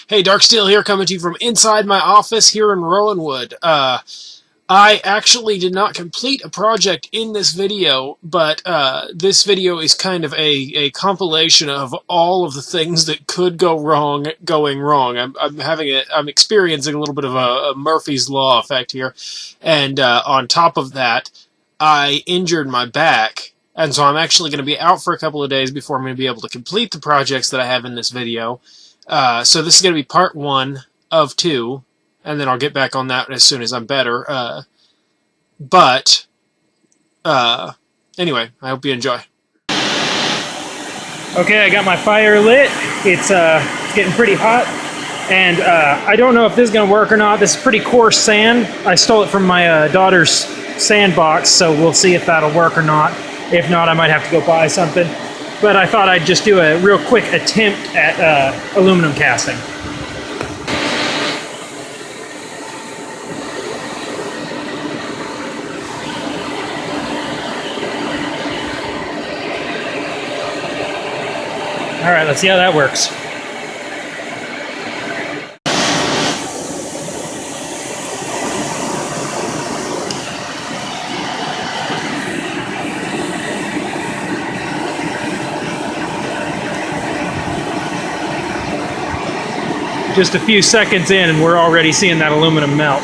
Hey, Darksteel here, coming to you from inside my office here in Rowanwood. I actually did not complete a project in this video, but this video is kind of a compilation of all of the things that could go wrong going wrong. I'm experiencing a little bit of a Murphy's Law effect here, and on top of that, I injured my back. And so I'm actually going to be out for a couple of days before I'm going to be able to complete the projects that I have in this video. So this is going to be part 1 of 2, and then I'll get back on that as soon as I'm better. Anyway, I hope you enjoy. Okay, I got my fire lit. It's getting pretty hot, and I don't know if this is going to work or not. This is pretty coarse sand. I stole it from my daughter's sandbox, so we'll see if that'll work or not. If not, I might have to go buy something. But I thought I'd just do a real quick attempt at aluminum casting. All right, let's see how that works. Just a few seconds in and we're already seeing that aluminum melt.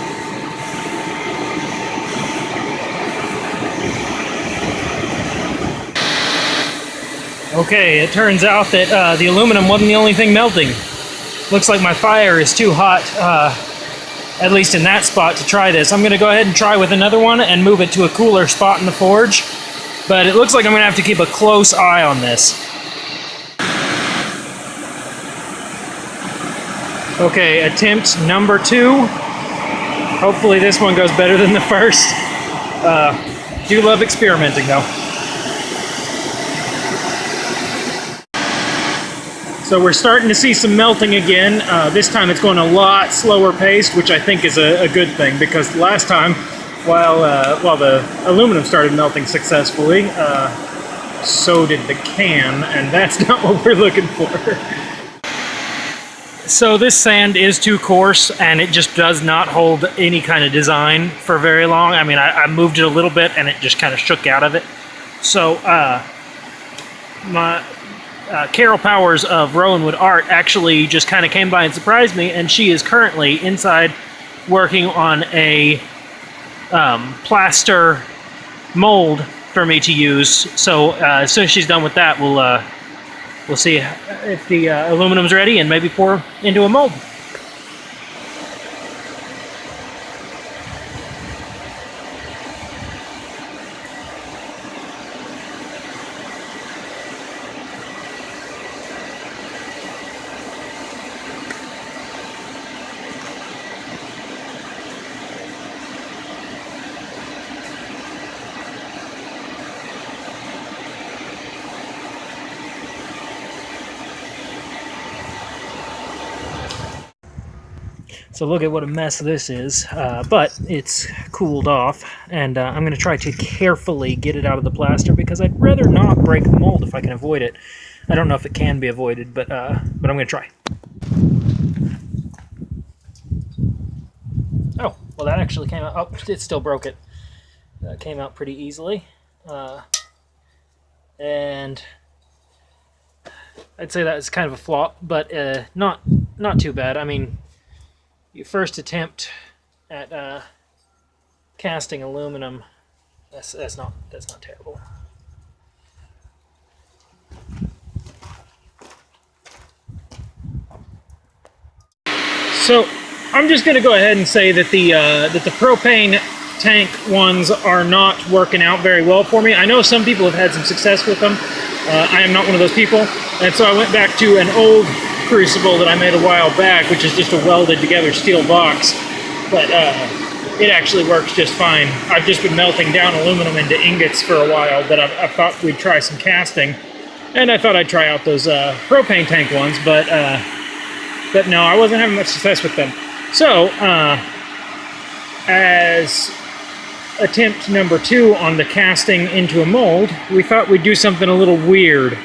Okay, it turns out that the aluminum wasn't the only thing melting. Looks like my fire is too hot, at least in that spot, to try this. I'm going to go ahead and try with another one and move it to a cooler spot in the forge. But it looks like I'm going to have to keep a close eye on this. Okay, attempt number 2. Hopefully this one goes better than the first. Do love experimenting though. So we're starting to see some melting again. This time it's going a lot slower paced, which I think is a good thing, because last time, while the aluminum started melting successfully, so did the can, and that's not what we're looking for. So this sand is too coarse, and it just does not hold any kind of design for very long. I mean, I moved it a little bit, and it just kind of shook out of it. So Carol Powers of Rowanwood Art actually just kind of came by and surprised me, and she is currently inside working on a plaster mold for me to use. So as soon as she's done with that, we'll see if the aluminum's ready and maybe pour into a mold. So look at what a mess this is, but it's cooled off, and I'm going to try to carefully get it out of the plaster because I'd rather not break the mold if I can avoid it. I don't know if it can be avoided, but I'm going to try. Oh, well that actually came out. Oh, it still broke it. That came out pretty easily, and I'd say that is kind of a flop, but not too bad. I mean, your first attempt at casting aluminum, that's not terrible. So I'm just going to go ahead and say that the propane tank ones are not working out very well for me. I know some people have had some success with them. I am not one of those people, and so I went back to an old crucible that I made a while back, which is just a welded together steel box, but it actually works just fine. I've just been melting down aluminum into ingots for a while, but I thought we'd try some casting, and I thought I'd try out those propane tank ones, but no, I wasn't having much success with them. So as attempt number 2 on the casting into a mold, we thought we'd do something a little weird,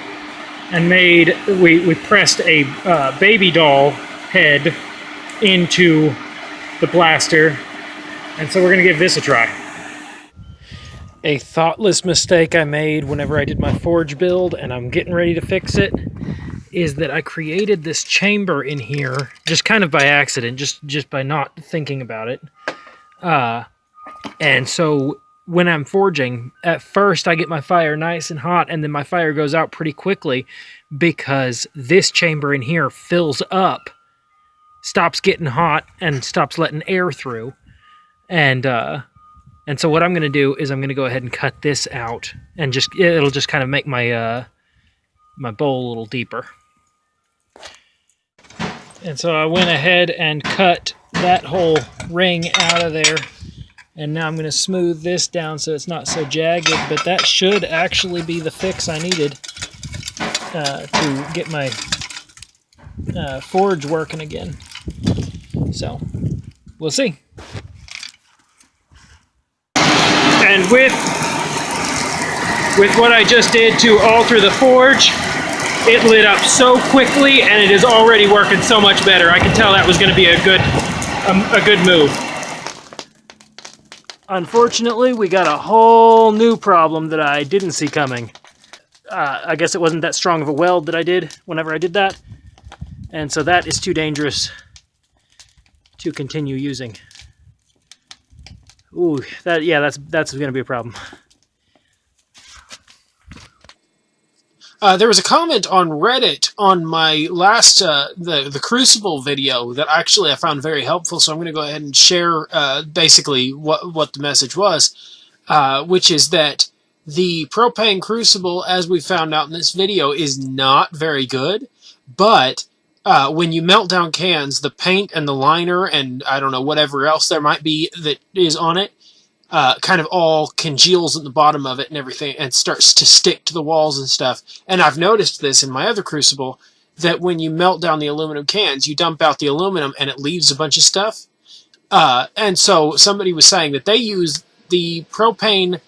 and we pressed a baby doll head into the blaster. And so we're going to give this a try. A thoughtless mistake I made whenever I did my forge build, and I'm getting ready to fix it, is that I created this chamber in here just kind of by accident, just by not thinking about it. And so when I'm forging, at first I get my fire nice and hot, and then my fire goes out pretty quickly because this chamber in here fills up, stops getting hot, and stops letting air through. And so what I'm going to do is I'm going to go ahead and cut this out, and it'll just kind of make my my bowl a little deeper. And so I went ahead and cut that whole ring out of there, and now I'm going to smooth this down so it's not so jagged, but that should actually be the fix I needed to get my forge working again. So we'll see. And with what I just did to alter the forge, it lit up so quickly, and it is already working so much better. I could tell that was going to be a good move. Unfortunately, we got a whole new problem that I didn't see coming. I guess it wasn't that strong of a weld that I did whenever I did that, and so that is too dangerous to continue using. Ooh, that's going to be a problem. There was a comment on Reddit on my last the Crucible video that actually I found very helpful, so I'm going to go ahead and share basically what the message was, which is that the propane Crucible, as we found out in this video, is not very good, but when you melt down cans, the paint and the liner and I don't know whatever else there might be that is on it kind of all congeals at the bottom of it and everything and starts to stick to the walls and stuff. And I've noticed this in my other Crucible, that when you melt down the aluminum cans, you dump out the aluminum and it leaves a bunch of stuff. And so somebody was saying that they use the propane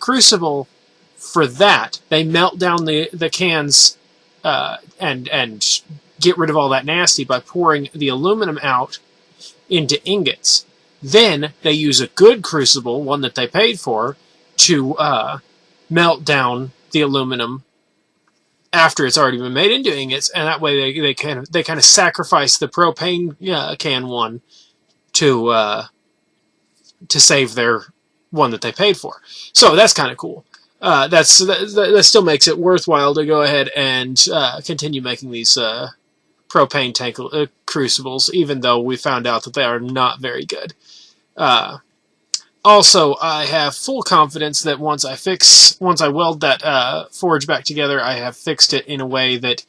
Crucible for that. They melt down the cans and get rid of all that nasty by pouring the aluminum out into ingots. Then they use a good Crucible, one that they paid for, to melt down the aluminum after it's already been made into ingots, and that way they kind of sacrifice the propane can one to save their one that they paid for. So that's kind of cool. That still makes it worthwhile to go ahead and continue making these propane tank Crucibles, even though we found out that they are not very good. Also, I have full confidence that once I weld that forge back together, I have fixed it in a way that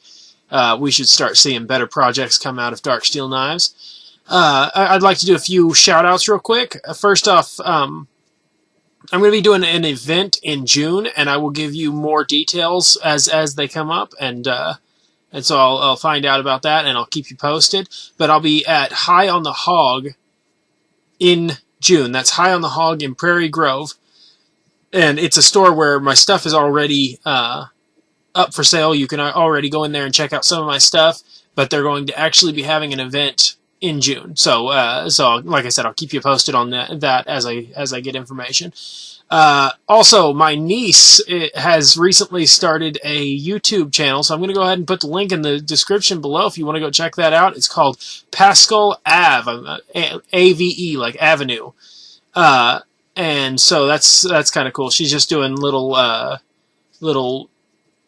we should start seeing better projects come out of Dark Steel Knives. I'd like to do a few shout-outs real quick. First off, I'm going to be doing an event in June, and I will give you more details as they come up, and so I'll find out about that, and I'll keep you posted. But I'll be at High on the Hog in June. That's High on the Hog in Prairie Grove, and it's a store where my stuff is already up for sale. You can already go in there and check out some of my stuff, but they're going to actually be having an event in June. So like I said, I'll keep you posted on that as I get information. Also, my niece has recently started a YouTube channel, so I'm going to go ahead and put the link in the description below if you want to go check that out. It's called Pascal Ave, A-V-E, like Avenue. And so that's kind of cool. She's just doing little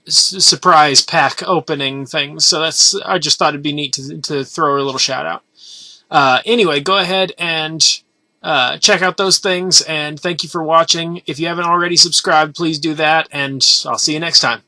surprise pack opening things. So I just thought it'd be neat to throw her a little shout out. Anyway, go ahead and check out those things, and thank you for watching. If you haven't already subscribed, please do that, and I'll see you next time.